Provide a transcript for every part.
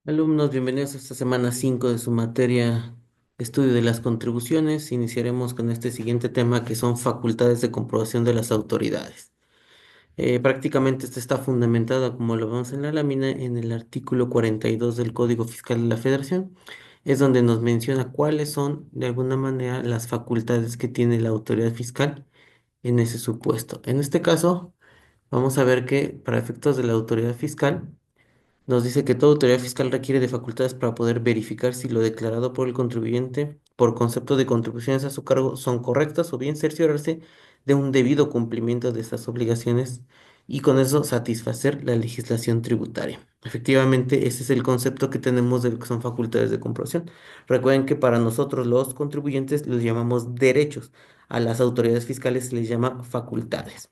Alumnos, bienvenidos a esta semana 5 de su materia Estudio de las contribuciones. Iniciaremos con este siguiente tema que son facultades de comprobación de las autoridades. Prácticamente esta está fundamentada, como lo vemos en la lámina, en el artículo 42 del Código Fiscal de la Federación. Es donde nos menciona cuáles son, de alguna manera, las facultades que tiene la autoridad fiscal en ese supuesto. En este caso, vamos a ver que para efectos de la autoridad fiscal, nos dice que toda autoridad fiscal requiere de facultades para poder verificar si lo declarado por el contribuyente por concepto de contribuciones a su cargo son correctas o bien cerciorarse de un debido cumplimiento de estas obligaciones y con eso satisfacer la legislación tributaria. Efectivamente, ese es el concepto que tenemos de lo que son facultades de comprobación. Recuerden que para nosotros los contribuyentes los llamamos derechos, a las autoridades fiscales se les llama facultades.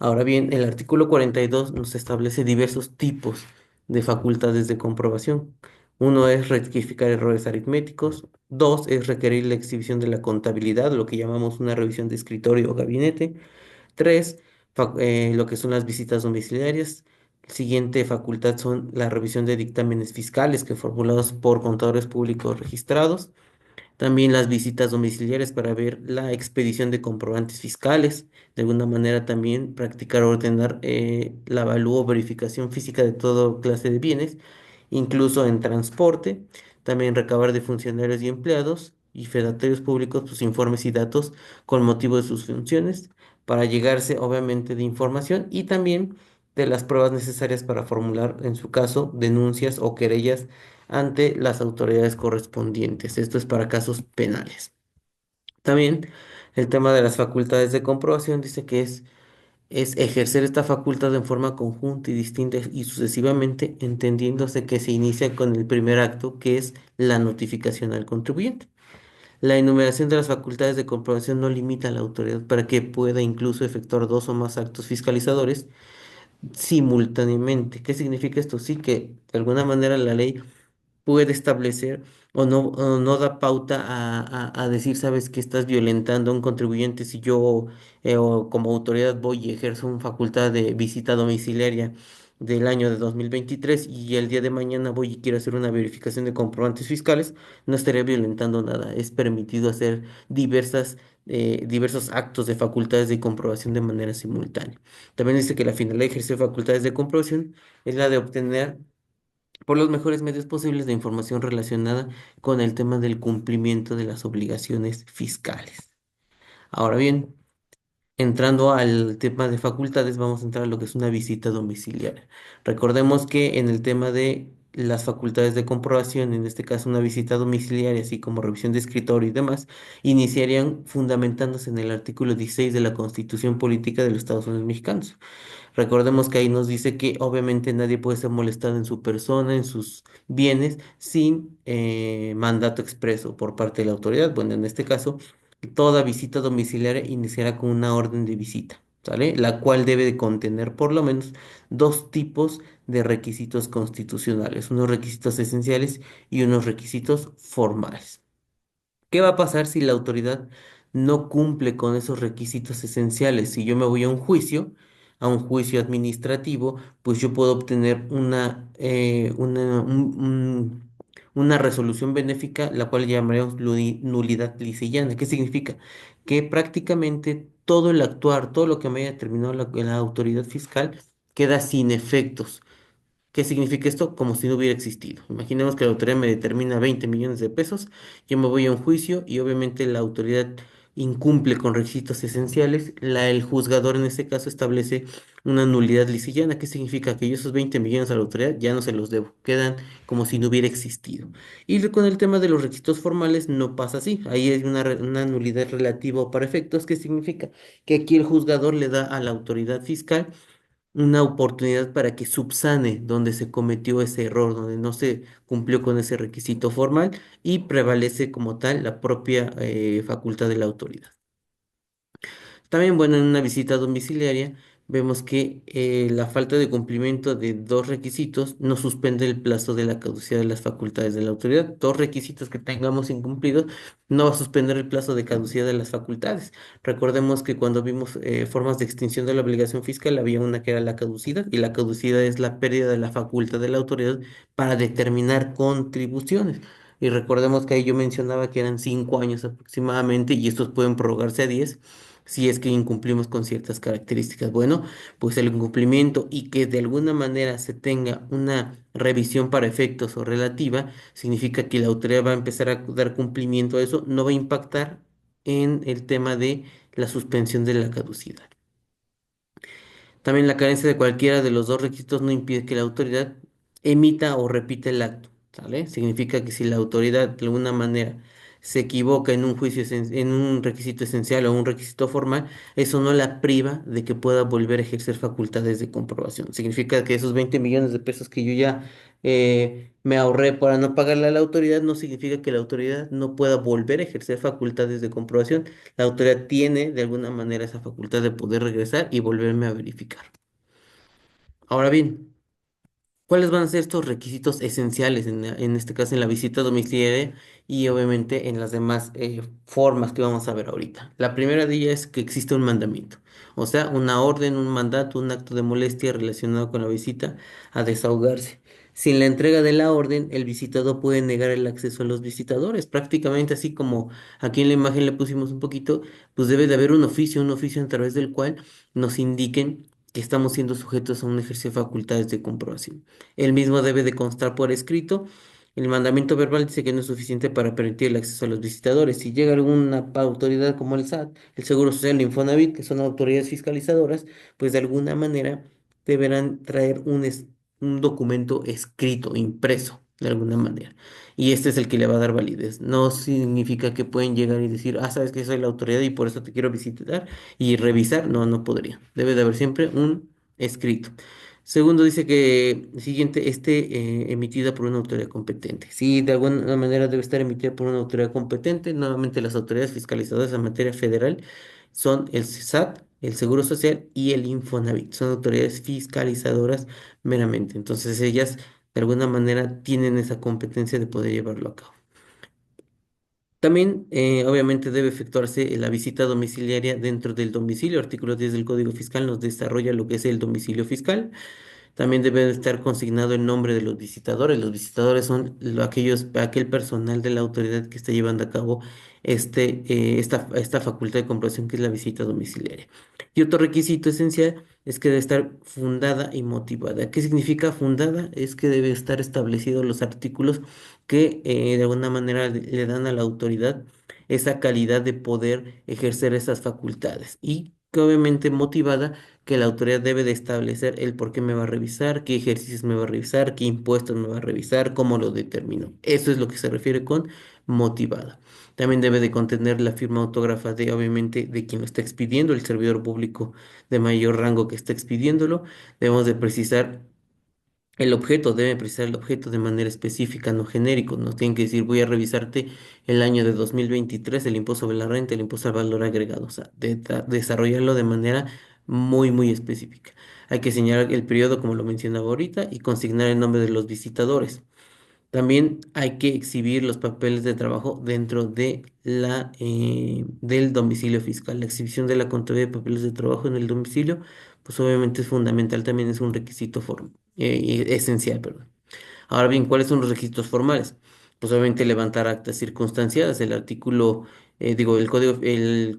Ahora bien, el artículo 42 nos establece diversos tipos de facultades de comprobación. Uno es rectificar errores aritméticos. Dos es requerir la exhibición de la contabilidad, lo que llamamos una revisión de escritorio o gabinete. Tres, lo que son las visitas domiciliarias. Siguiente facultad son la revisión de dictámenes fiscales que formulados por contadores públicos registrados. También las visitas domiciliarias para ver la expedición de comprobantes fiscales. De alguna manera también practicar o ordenar la avalúo o verificación física de toda clase de bienes, incluso en transporte. También recabar de funcionarios y empleados y fedatarios públicos sus informes y datos con motivo de sus funciones para llegarse obviamente de información y también de las pruebas necesarias para formular en su caso denuncias o querellas ante las autoridades correspondientes. Esto es para casos penales. También el tema de las facultades de comprobación dice que es ejercer esta facultad en forma conjunta y distinta y sucesivamente, entendiéndose que se inicia con el primer acto, que es la notificación al contribuyente. La enumeración de las facultades de comprobación no limita a la autoridad para que pueda incluso efectuar dos o más actos fiscalizadores simultáneamente. ¿Qué significa esto? Sí que de alguna manera la ley puede establecer o no da pauta a decir, sabes, que estás violentando a un contribuyente si yo o como autoridad voy y ejerzo una facultad de visita domiciliaria del año de 2023 y el día de mañana voy y quiero hacer una verificación de comprobantes fiscales, no estaría violentando nada. Es permitido hacer diversos actos de facultades de comprobación de manera simultánea. También dice que la finalidad de ejercer facultades de comprobación es la de obtener por los mejores medios posibles de información relacionada con el tema del cumplimiento de las obligaciones fiscales. Ahora bien, entrando al tema de facultades, vamos a entrar a lo que es una visita domiciliaria. Recordemos que en el tema de las facultades de comprobación, en este caso una visita domiciliaria, así como revisión de escritorio y demás, iniciarían fundamentándose en el artículo 16 de la Constitución Política de los Estados Unidos Mexicanos. Recordemos que ahí nos dice que obviamente nadie puede ser molestado en su persona, en sus bienes, sin mandato expreso por parte de la autoridad. Bueno, en este caso, toda visita domiciliaria iniciará con una orden de visita, ¿sale? La cual debe de contener por lo menos dos tipos de requisitos constitucionales, unos requisitos esenciales y unos requisitos formales. ¿Qué va a pasar si la autoridad no cumple con esos requisitos esenciales? Si yo me voy a un juicio administrativo, pues yo puedo obtener una resolución benéfica, la cual llamaremos nulidad lisillana. ¿Qué significa? Que prácticamente todo el actuar, todo lo que me haya determinado la autoridad fiscal, queda sin efectos. ¿Qué significa esto? Como si no hubiera existido. Imaginemos que la autoridad me determina 20 millones de pesos, yo me voy a un juicio y obviamente la autoridad incumple con requisitos esenciales. El juzgador en este caso establece una nulidad lisillana. ¿Qué significa? Que yo esos 20 millones a la autoridad ya no se los debo, quedan como si no hubiera existido. Y con el tema de los requisitos formales no pasa así. Ahí hay una nulidad relativa o para efectos. ¿Qué significa? Que aquí el juzgador le da a la autoridad fiscal una oportunidad para que subsane donde se cometió ese error, donde no se cumplió con ese requisito formal y prevalece como tal la propia facultad de la autoridad. También, bueno, en una visita domiciliaria, vemos que la falta de cumplimiento de dos requisitos no suspende el plazo de la caducidad de las facultades de la autoridad. Dos requisitos que tengamos incumplidos no va a suspender el plazo de caducidad de las facultades. Recordemos que cuando vimos formas de extinción de la obligación fiscal, había una que era la caducidad, y la caducidad es la pérdida de la facultad de la autoridad para determinar contribuciones. Y recordemos que ahí yo mencionaba que eran 5 años aproximadamente, y estos pueden prorrogarse a 10 si es que incumplimos con ciertas características. Bueno, pues el incumplimiento y que de alguna manera se tenga una revisión para efectos o relativa, significa que la autoridad va a empezar a dar cumplimiento a eso, no va a impactar en el tema de la suspensión de la caducidad. También la carencia de cualquiera de los dos requisitos no impide que la autoridad emita o repita el acto, ¿sale? Significa que si la autoridad de alguna manera se equivoca en un juicio, en un requisito esencial o un requisito formal, eso no la priva de que pueda volver a ejercer facultades de comprobación. Significa que esos 20 millones de pesos que yo ya me ahorré para no pagarle a la autoridad, no significa que la autoridad no pueda volver a ejercer facultades de comprobación. La autoridad tiene de alguna manera esa facultad de poder regresar y volverme a verificar. Ahora bien, ¿cuáles van a ser estos requisitos esenciales en este caso en la visita domiciliaria y obviamente en las demás formas que vamos a ver ahorita? La primera de ellas es que existe un mandamiento, o sea, una orden, un mandato, un acto de molestia relacionado con la visita a desahogarse. Sin la entrega de la orden, el visitado puede negar el acceso a los visitadores. Prácticamente así como aquí en la imagen le pusimos un poquito, pues debe de haber un oficio a través del cual nos indiquen que estamos siendo sujetos a un ejercicio de facultades de comprobación. El mismo debe de constar por escrito. El mandamiento verbal dice que no es suficiente para permitir el acceso a los visitadores. Si llega alguna autoridad como el SAT, el Seguro Social, el Infonavit, que son autoridades fiscalizadoras, pues de alguna manera deberán traer un documento escrito, impreso, de alguna manera. Y este es el que le va a dar validez. No significa que pueden llegar y decir, ah, sabes que soy la autoridad y por eso te quiero visitar y revisar. No, no podría. Debe de haber siempre un escrito. Segundo, dice que siguiente esté emitida por una autoridad competente. Sí, de alguna manera debe estar emitida por una autoridad competente. Nuevamente, las autoridades fiscalizadoras en materia federal son el SAT, el Seguro Social y el Infonavit. Son autoridades fiscalizadoras meramente. Entonces, ellas de alguna manera tienen esa competencia de poder llevarlo a cabo. También, obviamente, debe efectuarse la visita domiciliaria dentro del domicilio. Artículo 10 del Código Fiscal nos desarrolla lo que es el domicilio fiscal. También debe de estar consignado el nombre de los visitadores. Los visitadores son aquel personal de la autoridad que está llevando a cabo esta facultad de comprobación que es la visita domiciliaria. Y otro requisito esencial es que debe estar fundada y motivada. ¿Qué significa fundada? Es que debe estar establecidos los artículos que de alguna manera le dan a la autoridad esa calidad de poder ejercer esas facultades y que obviamente motivada que la autoridad debe de establecer el por qué me va a revisar, qué ejercicios me va a revisar, qué impuestos me va a revisar, cómo lo determino. Eso es lo que se refiere con motivada. También debe de contener la firma autógrafa de, obviamente, de quien lo está expidiendo, el servidor público de mayor rango que está expidiéndolo. Debemos de precisar el objeto, debe precisar el objeto de manera específica, no genérico. No tienen que decir, voy a revisarte el año de 2023, el impuesto sobre la renta, el impuesto al valor agregado. O sea, desarrollarlo de manera muy, muy específica. Hay que señalar el periodo, como lo mencionaba ahorita, y consignar el nombre de los visitadores. También hay que exhibir los papeles de trabajo dentro del domicilio fiscal. La exhibición de la contabilidad de papeles de trabajo en el domicilio, pues obviamente es fundamental, también es un requisito esencial, perdón. Ahora bien, ¿cuáles son los requisitos formales? Pues obviamente levantar actas circunstanciadas. El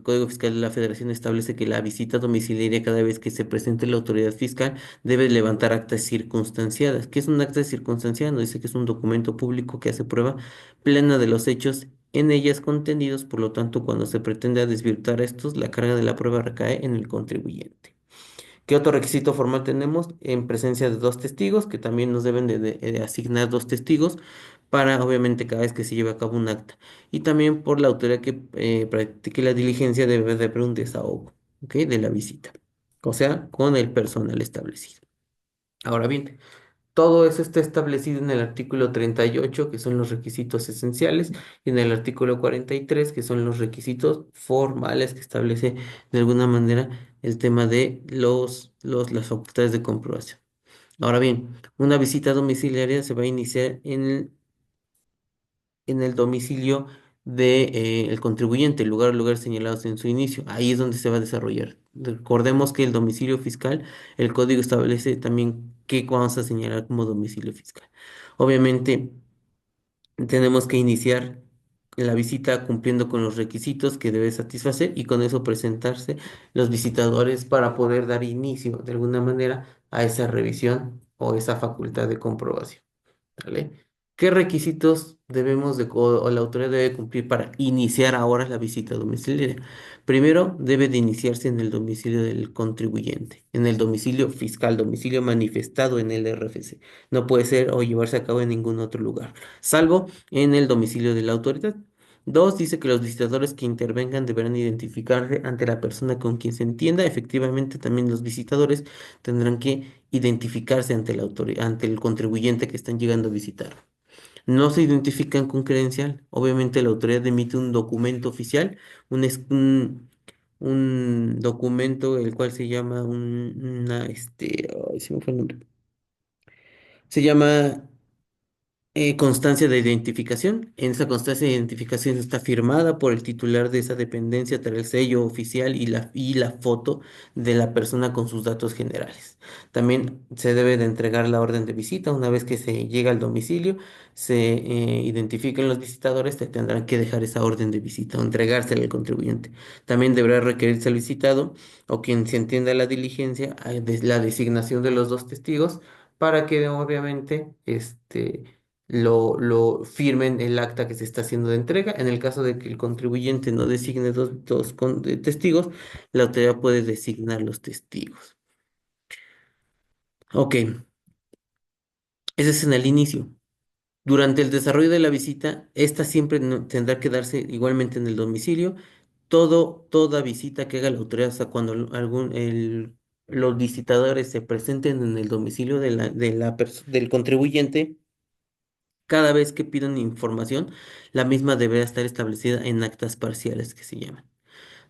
Código Fiscal de la Federación establece que la visita domiciliaria cada vez que se presente la autoridad fiscal debe levantar actas circunstanciadas. ¿Qué es un acta circunstanciada? Nos dice que es un documento público que hace prueba plena de los hechos en ellas contenidos, por lo tanto, cuando se pretende desvirtuar estos, la carga de la prueba recae en el contribuyente. ¿Qué otro requisito formal tenemos? En presencia de dos testigos, que también nos deben de asignar dos testigos para, obviamente, cada vez que se lleve a cabo un acta. Y también por la autoridad que practique la diligencia debe de haber un desahogo, ¿ok? De la visita, o sea, con el personal establecido. Ahora bien, Todo eso está establecido en el artículo 38, que son los requisitos esenciales, y en el artículo 43, que son los requisitos formales que establece de alguna manera el tema de las facultades de comprobación. Ahora bien, una visita domiciliaria se va a iniciar en el domicilio del contribuyente, lugar señalados en su inicio. Ahí es donde se va a desarrollar. Recordemos que el domicilio fiscal, el código establece también qué vamos a señalar como domicilio fiscal. Obviamente, tenemos que iniciar la visita cumpliendo con los requisitos que debe satisfacer y con eso presentarse los visitadores para poder dar inicio de alguna manera a esa revisión o esa facultad de comprobación. ¿Vale? ¿Qué requisitos o la autoridad debe cumplir para iniciar ahora la visita domiciliaria? Primero, debe de iniciarse en el domicilio del contribuyente, en el domicilio fiscal, domicilio manifestado en el RFC. No puede ser o llevarse a cabo en ningún otro lugar, salvo en el domicilio de la autoridad. Dos, dice que los visitadores que intervengan deberán identificarse ante la persona con quien se entienda. Efectivamente, también los visitadores tendrán que identificarse ante la autoridad, ante el contribuyente que están llegando a visitar. No se identifican con credencial. Obviamente la autoridad emite un documento oficial, un documento el cual se llama ay, se me fue el nombre. Se llama constancia de identificación. En esa constancia de identificación está firmada por el titular de esa dependencia, trae el sello oficial y la foto de la persona con sus datos generales. También se debe de entregar la orden de visita. Una vez que se llega al domicilio, se identifiquen los visitadores, te tendrán que dejar esa orden de visita o entregársela al contribuyente. También deberá requerirse al visitado o quien se entienda la diligencia, la designación de los dos testigos para que obviamente lo firmen el acta que se está haciendo de entrega. En el caso de que el contribuyente no designe testigos, la autoridad puede designar los testigos. Ok, ese es en el inicio. Durante el desarrollo de la visita, esta siempre tendrá que darse igualmente en el domicilio. Toda visita que haga la autoridad, hasta cuando los visitadores se presenten en el domicilio del contribuyente, cada vez que pidan información, la misma deberá estar establecida en actas parciales que se llaman.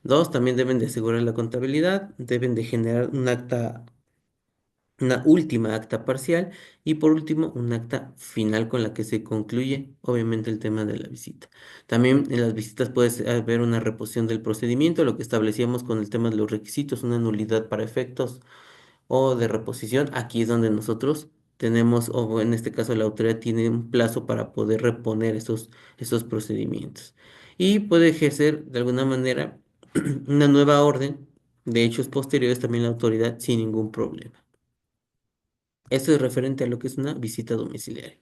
Dos, también deben de asegurar la contabilidad, deben de generar una última acta parcial y por último un acta final con la que se concluye obviamente el tema de la visita. También en las visitas puede haber una reposición del procedimiento, lo que establecíamos con el tema de los requisitos, una nulidad para efectos o de reposición. Aquí es donde nosotros tenemos, o en este caso la autoridad tiene un plazo para poder reponer esos procedimientos. Y puede ejercer de alguna manera una nueva orden de hechos posteriores también la autoridad sin ningún problema. Esto es referente a lo que es una visita domiciliaria.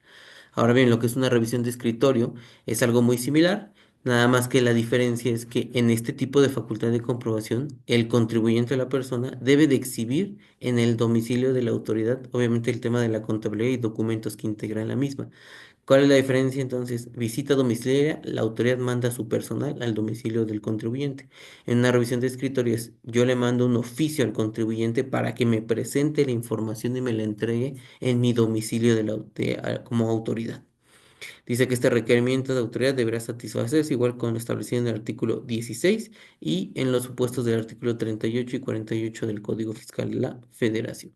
Ahora bien, lo que es una revisión de escritorio es algo muy similar, nada más que la diferencia es que en este tipo de facultad de comprobación, el contribuyente o la persona debe de exhibir en el domicilio de la autoridad, obviamente el tema de la contabilidad y documentos que integran la misma. ¿Cuál es la diferencia entonces? Visita domiciliaria, la autoridad manda a su personal al domicilio del contribuyente. En una revisión de escritorios, yo le mando un oficio al contribuyente para que me presente la información y me la entregue en mi domicilio como autoridad. Dice que este requerimiento de autoridad deberá satisfacerse igual con lo establecido en el artículo 16 y en los supuestos del artículo 38 y 48 del Código Fiscal de la Federación.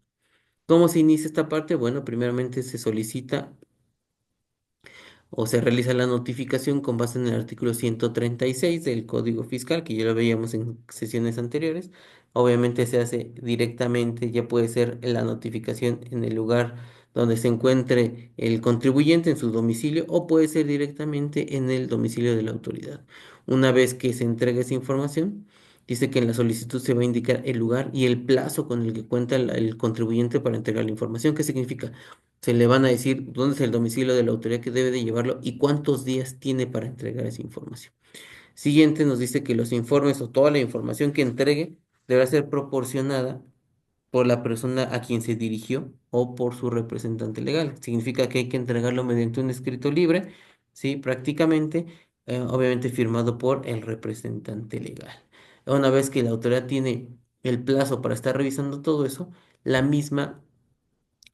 ¿Cómo se inicia esta parte? Bueno, primeramente se solicita o se realiza la notificación con base en el artículo 136 del Código Fiscal, que ya lo veíamos en sesiones anteriores. Obviamente se hace directamente, ya puede ser la notificación en el lugar donde se encuentre el contribuyente en su domicilio o puede ser directamente en el domicilio de la autoridad. Una vez que se entregue esa información, dice que en la solicitud se va a indicar el lugar y el plazo con el que cuenta el contribuyente para entregar la información. ¿Qué significa? Se le van a decir dónde es el domicilio de la autoridad que debe de llevarlo y cuántos días tiene para entregar esa información. Siguiente nos dice que los informes o toda la información que entregue deberá ser proporcionada por la persona a quien se dirigió o por su representante legal. Significa que hay que entregarlo mediante un escrito libre, ¿sí? Prácticamente, obviamente firmado por el representante legal. Una vez que la autoridad tiene el plazo para estar revisando todo eso, la misma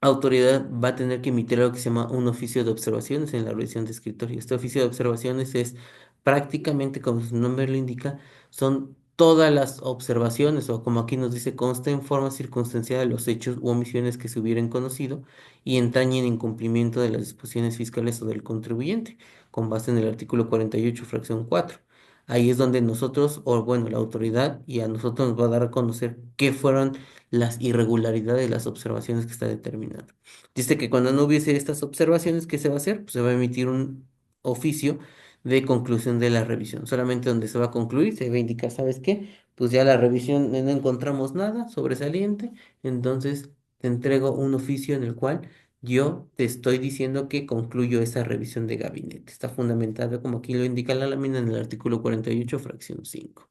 autoridad va a tener que emitir algo que se llama un oficio de observaciones en la revisión de escritorio. Este oficio de observaciones es prácticamente, como su nombre lo indica, son todas las observaciones, o como aquí nos dice, consta en forma circunstancial de los hechos u omisiones que se hubieran conocido y entrañen en incumplimiento de las disposiciones fiscales o del contribuyente, con base en el artículo 48, fracción 4. Ahí es donde nosotros, o bueno, la autoridad, y a nosotros nos va a dar a conocer qué fueron las irregularidades de las observaciones que está determinando. Dice que cuando no hubiese estas observaciones, ¿qué se va a hacer? Pues se va a emitir un oficio de conclusión de la revisión. Solamente donde se va a concluir, se va a indicar, ¿sabes qué? Pues ya la revisión no encontramos nada sobresaliente, entonces te entrego un oficio en el cual yo te estoy diciendo que concluyo esa revisión de gabinete. Está fundamentado, como aquí lo indica la lámina, en el artículo 48, fracción 5.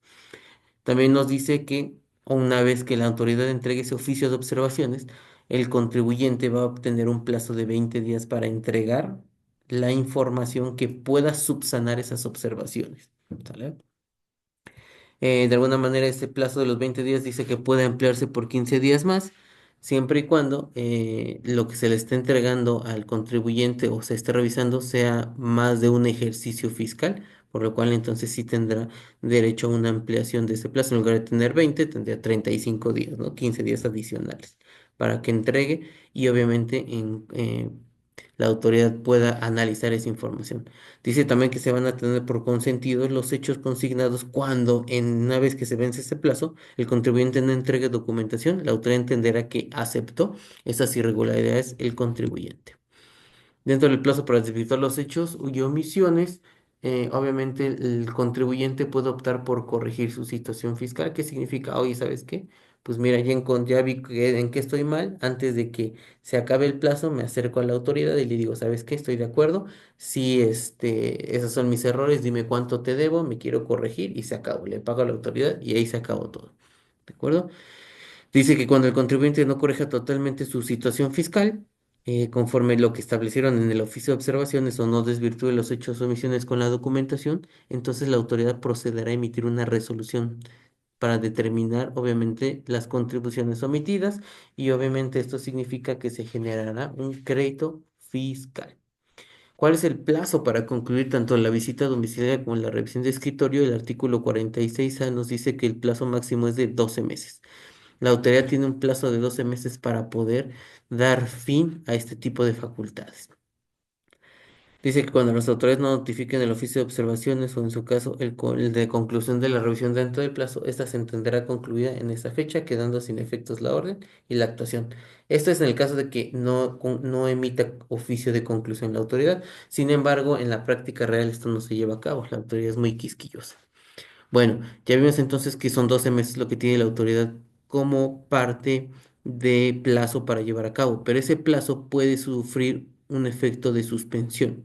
También nos dice que una vez que la autoridad entregue ese oficio de observaciones, el contribuyente va a obtener un plazo de 20 días para entregar la información que pueda subsanar esas observaciones. ¿Sale? De alguna manera, ese plazo de los 20 días dice que puede ampliarse por 15 días más, siempre y cuando lo que se le esté entregando al contribuyente o se esté revisando sea más de un ejercicio fiscal, por lo cual entonces sí tendrá derecho a una ampliación de ese plazo. En lugar de tener 20 tendría 35 días, ¿no? 15 días adicionales para que entregue y obviamente la autoridad pueda analizar esa información. Dice también que se van a tener por consentidos los hechos consignados cuando, en una vez que se vence ese plazo, el contribuyente no entregue documentación, la autoridad entenderá que aceptó esas irregularidades el contribuyente. Dentro del plazo para desvirtuar los hechos y omisiones, obviamente el contribuyente puede optar por corregir su situación fiscal. ¿Qué significa? Oye, ¿sabes qué? Pues mira, ya vi en qué estoy mal. Antes de que se acabe el plazo, me acerco a la autoridad y le digo, ¿sabes qué? Estoy de acuerdo. Si esos son mis errores, dime cuánto te debo, me quiero corregir y se acabó. Le pago a la autoridad y ahí se acabó todo. ¿De acuerdo? Dice que cuando el contribuyente no corrija totalmente su situación fiscal, conforme lo que establecieron en el oficio de observaciones o no desvirtúe los hechos o omisiones con la documentación, entonces la autoridad procederá a emitir una resolución para determinar, obviamente, las contribuciones omitidas y obviamente esto significa que se generará un crédito fiscal. ¿Cuál es el plazo para concluir tanto la visita domiciliaria como la revisión de escritorio? El artículo 46A nos dice que el plazo máximo es de 12 meses. La autoridad tiene un plazo de 12 meses para poder dar fin a este tipo de facultades. Dice que cuando las autoridades no notifiquen el oficio de observaciones o en su caso el de conclusión de la revisión dentro del plazo, esta se entenderá concluida en esa fecha, quedando sin efectos la orden y la actuación. Esto es en el caso de que no emita oficio de conclusión la autoridad. Sin embargo, en la práctica real esto no se lleva a cabo. La autoridad es muy quisquillosa. Bueno, ya vimos entonces que son 12 meses lo que tiene la autoridad como parte de plazo para llevar a cabo, pero ese plazo puede sufrir un efecto de suspensión.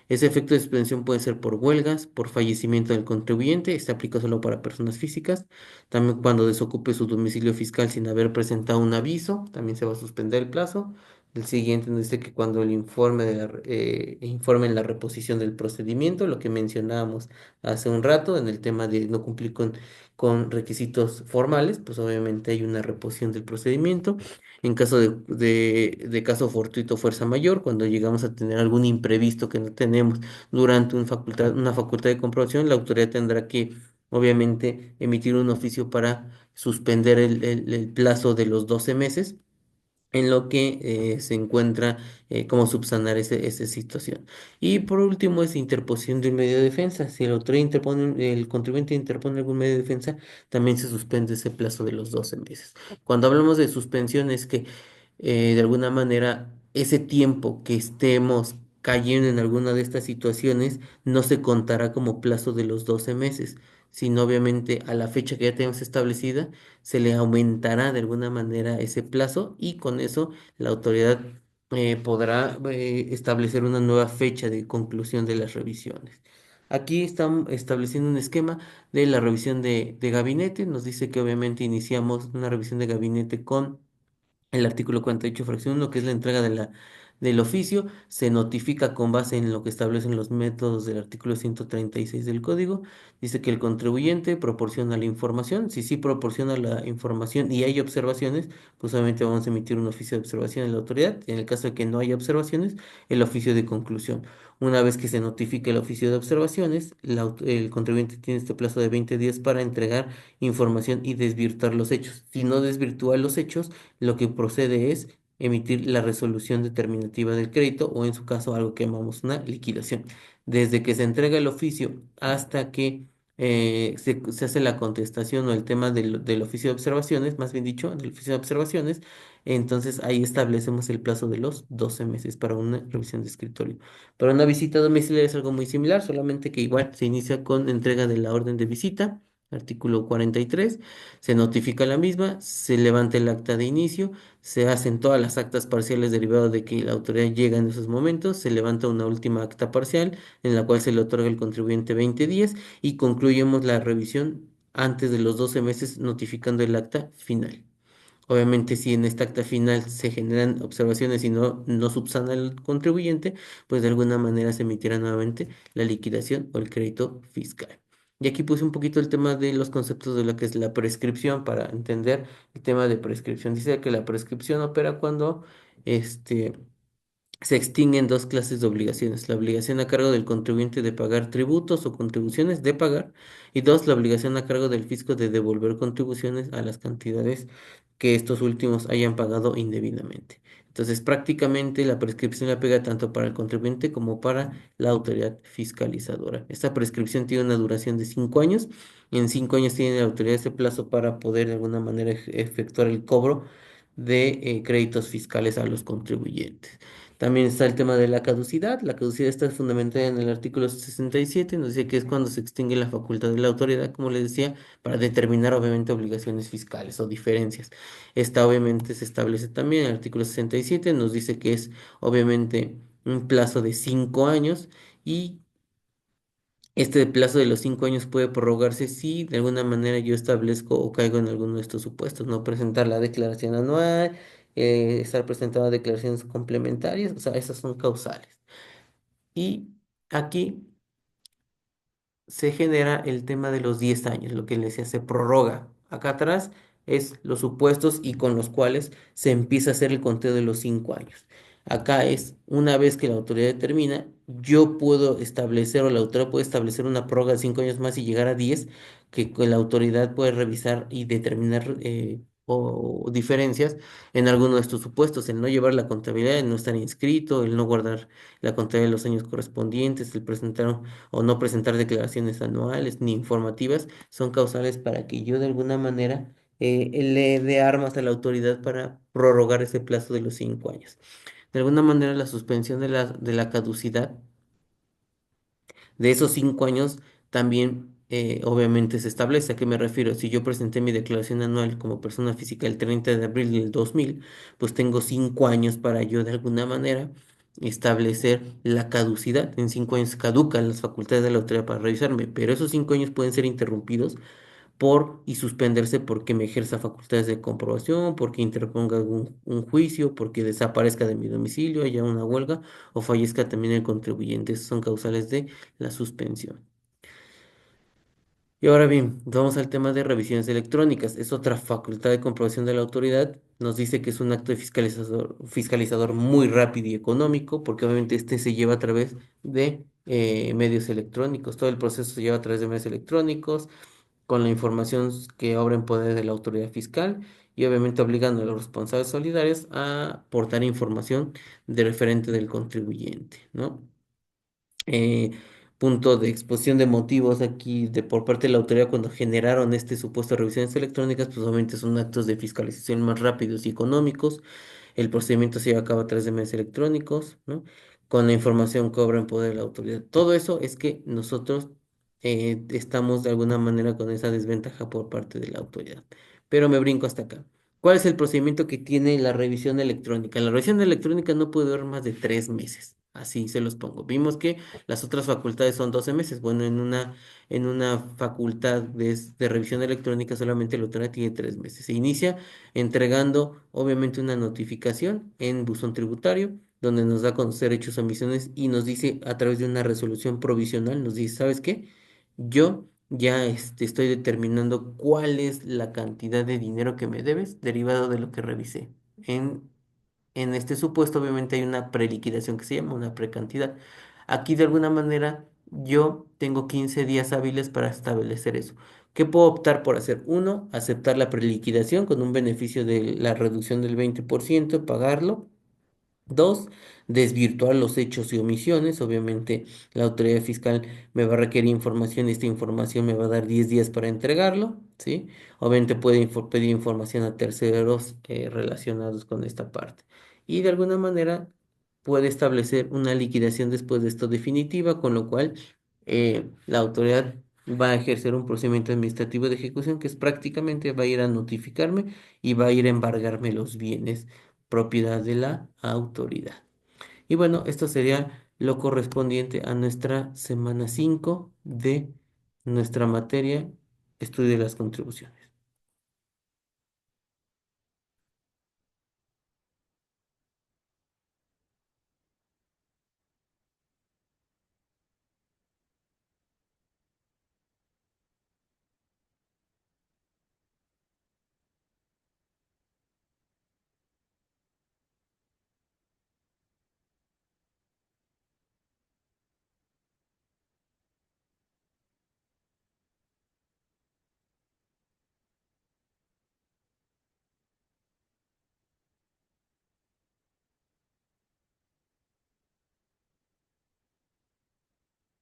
Ese efecto de suspensión puede ser por huelgas, por fallecimiento del contribuyente, este aplica solo para personas físicas, también cuando desocupe su domicilio fiscal sin haber presentado un aviso, también se va a suspender el plazo. El siguiente nos dice que cuando el informe en la reposición del procedimiento, lo que mencionábamos hace un rato en el tema de no cumplir con requisitos formales, pues obviamente hay una reposición del procedimiento. En caso de caso fortuito fuerza mayor, cuando llegamos a tener algún imprevisto que no tenemos durante una facultad de comprobación, la autoridad tendrá que, obviamente, emitir un oficio para suspender el plazo de los 12 meses en lo que se encuentra cómo subsanar esa situación. Y por último es interposición de un medio de defensa. Si el autor interpone, el contribuyente interpone algún medio de defensa, también se suspende ese plazo de los 12 meses. Cuando hablamos de suspensión es que de alguna manera ese tiempo que estemos cayendo en alguna de estas situaciones no se contará como plazo de los 12 meses, sino obviamente a la fecha que ya tenemos establecida se le aumentará de alguna manera ese plazo y con eso la autoridad podrá establecer una nueva fecha de conclusión de las revisiones. Aquí estamos estableciendo un esquema de la revisión de gabinete. Nos dice que obviamente iniciamos una revisión de gabinete con el artículo 48, fracción 1, que es la entrega del oficio, se notifica con base en lo que establecen los métodos del artículo 136 del código. Dice que el contribuyente proporciona la información. Si sí proporciona la información y hay observaciones, pues obviamente vamos a emitir un oficio de observación en la autoridad. En el caso de que no haya observaciones, el oficio de conclusión. Una vez que se notifique el oficio de observaciones, el contribuyente tiene este plazo de 20 días para entregar información y desvirtuar los hechos. Si no desvirtúa los hechos, lo que procede es emitir la resolución determinativa del crédito o en su caso algo que llamamos una liquidación. Desde que se entrega el oficio hasta que se hace la contestación o el tema del oficio de observaciones, más bien dicho, del oficio de observaciones, entonces ahí establecemos el plazo de los 12 meses para una revisión de escritorio. Para una visita domiciliaria es algo muy similar, solamente que igual se inicia con entrega de la orden de visita, artículo 43, se notifica la misma, se levanta el acta de inicio, se hacen todas las actas parciales derivadas de que la autoridad llega en esos momentos, se levanta una última acta parcial en la cual se le otorga al contribuyente 20 días y concluyemos la revisión antes de los 12 meses notificando el acta final. Obviamente, si en esta acta final se generan observaciones y no subsana el contribuyente, pues de alguna manera se emitirá nuevamente la liquidación o el crédito fiscal. Y aquí puse un poquito el tema de los conceptos de lo que es la prescripción para entender el tema de prescripción. Dice que la prescripción opera cuando este, se extinguen dos clases de obligaciones: la obligación a cargo del contribuyente de pagar tributos o contribuciones de pagar, y dos, la obligación a cargo del fisco de devolver contribuciones a las cantidades que estos últimos hayan pagado indebidamente. Entonces, prácticamente la prescripción la pega tanto para el contribuyente como para la autoridad fiscalizadora. Esta prescripción tiene una duración de 5 años, y en 5 años tiene la autoridad ese plazo para poder de alguna manera efectuar el cobro de créditos fiscales a los contribuyentes. También está el tema de la caducidad. La caducidad está fundamentada en el artículo 67, nos dice que es cuando se extingue la facultad de la autoridad, como les decía, para determinar obviamente obligaciones fiscales o diferencias. Esta obviamente se establece también en el artículo 67, nos dice que es obviamente un plazo de 5 años, y este plazo de los 5 años puede prorrogarse si de alguna manera yo establezco o caigo en alguno de estos supuestos: no presentar la declaración anual, estar presentando declaraciones complementarias, o sea, esas son causales. Y aquí se genera el tema de los 10 años, lo que les decía, se prorroga. Acá atrás es los supuestos y con los cuales se empieza a hacer el conteo de los 5 años. Acá es una vez que la autoridad determina, yo puedo establecer o la autoridad puede establecer una prórroga de 5 años más y llegar a 10, que la autoridad puede revisar y determinar o diferencias en alguno de estos supuestos: el no llevar la contabilidad, el no estar inscrito, el no guardar la contabilidad de los años correspondientes, el presentar o no presentar declaraciones anuales ni informativas, son causales para que yo de alguna manera le dé armas a la autoridad para prorrogar ese plazo de los 5 años. De alguna manera, la suspensión de la caducidad de esos 5 años también obviamente se establece. ¿A qué me refiero? Si yo presenté mi declaración anual como persona física el 30 de abril del 2000, pues tengo 5 años para yo de alguna manera establecer la caducidad. En 5 años caducan las facultades de la autoridad para revisarme, pero esos 5 años pueden ser interrumpidos y suspenderse porque me ejerza facultades de comprobación, porque interponga un juicio, porque desaparezca de mi domicilio, haya una huelga o fallezca también el contribuyente. Esos son causales de la suspensión. Y ahora bien, vamos al tema de revisiones electrónicas. Es otra facultad de comprobación de la autoridad. Nos dice que es un acto de fiscalizador muy rápido y económico, porque obviamente este se lleva a través de medios electrónicos. Todo el proceso se lleva a través de medios electrónicos, con la información que obra en poder de la autoridad fiscal, y obviamente obligando a los responsables solidarios a aportar información de referente del contribuyente, ¿no? eh, Punto de exposición de motivos aquí por parte de la autoridad cuando generaron este supuesto de revisiones electrónicas, pues obviamente son actos de fiscalización más rápidos y económicos. El procedimiento se lleva a cabo a través de medios electrónicos, ¿no? Con la información que obra en poder de la autoridad. Todo eso es que nosotros estamos de alguna manera con esa desventaja por parte de la autoridad. Pero me brinco hasta acá. ¿Cuál es el procedimiento que tiene la revisión electrónica? La revisión electrónica no puede durar más de 3 meses. Así se los pongo. Vimos que las otras facultades son 12 meses. Bueno, en una facultad de revisión electrónica solamente la autoridad tiene 3 meses. Se inicia entregando, obviamente, una notificación en buzón tributario. donde nos da a conocer hechos o omisiones y nos dice a través de una resolución provisional, nos dice, ¿sabes qué? Yo ya estoy determinando cuál es la cantidad de dinero que me debes derivado de lo que revisé. En, en este supuesto, obviamente, hay una preliquidación que se llama una precantidad. Aquí, de alguna manera, yo tengo 15 días hábiles para establecer eso. ¿Qué puedo optar por hacer? Uno, aceptar la preliquidación con un beneficio de la reducción del 20%, pagarlo. Dos, desvirtuar los hechos y omisiones. Obviamente, la autoridad fiscal me va a requerir información y esta información me va a dar 10 días para entregarlo, ¿sí? Obviamente puede pedir información a terceros relacionados con esta parte. Y de alguna manera puede establecer una liquidación después de esto definitiva, con lo cual la autoridad va a ejercer un procedimiento administrativo de ejecución que es prácticamente va a ir a notificarme y va a ir a embargarme los bienes propiedad de la autoridad. Y bueno, esto sería lo correspondiente a nuestra semana 5 de nuestra materia, estudio de las contribuciones.